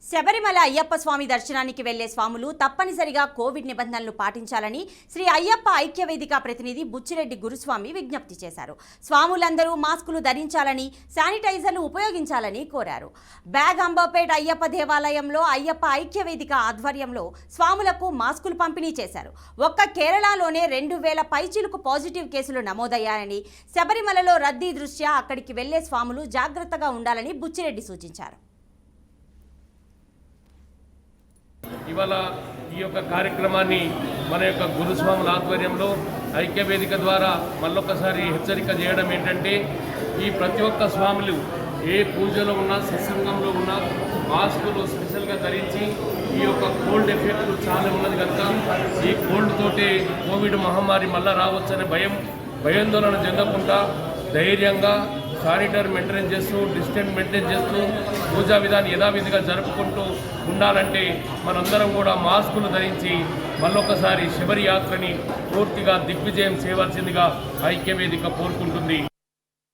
శబరిమల అయ్యప్ప స్వామి దర్శనానికి వెళ్లే స్వాములు తప్పనిసరిగా కోవిడ్ నిబంధనలు పాటించాలని శ్రీ అయ్యప్ప ఐక్యవేదిక ప్రతినిధి బుచ్చిరెడ్డి గురుస్వామి విజ్ఞప్తి చేశారు. స్వాములందరూ మాస్కులు ధరించాలని, శానిటైజర్లు ఉపయోగించాలని కోరారు. బ్యాగ్ అంబర్పేట్ అయ్యప్ప దేవాలయంలో అయ్యప్ప ఐక్యవేదిక ఆధ్వర్యంలో స్వాములకు మాస్కులు పంపిణీ చేశారు. ఒక్క కేరళలోనే 2000 పైచిలుకు పాజిటివ్ కేసులు నమోదయ్యాయని, శబరిమలలో రద్దీ దృష్ట్యా అక్కడికి వెళ్లే స్వాములు జాగ్రత్తగా ఉండాలని బుచ్చిరెడ్డి సూచించారు. ఇవాళ ఈ యొక్క కార్యక్రమాన్ని మన యొక్క గురుస్వాముల ఆధ్వర్యంలో ఐక్యవేదిక ద్వారా మళ్ళొకసారి హెచ్చరిక చేయడం ఏంటంటే, ఈ ప్రతి ఒక్క స్వాములు ఏ పూజలో ఉన్నా, సత్సంగంలో ఉన్నా మాస్కులు స్పెషల్గా ధరించి, ఈ యొక్క కోల్డ్ ఎఫెక్ట్ చాలా ఉన్నది కనుక ఈ కోల్డ్ తోటే కోవిడ్ మహమ్మారి మళ్ళా రావచ్చనే భయాందోళన చెందకుండా ధైర్యంగా శానిటరీ మెయింటైన్ చేస్తూ, డిస్టెన్స్ మెయింటైన్ చేస్తూ పూజా విధానం యథావిధిగా జరుపుకుంటూ ఉండాలంటే మనందరం కూడా మాస్కులు ధరించి మళ్ళొకసారి శబరి యాత్రని పూర్తిగా దిగ్విజయం చేయవలసిందిగా ఐక్యవేదిక కోరుకుంటుంది.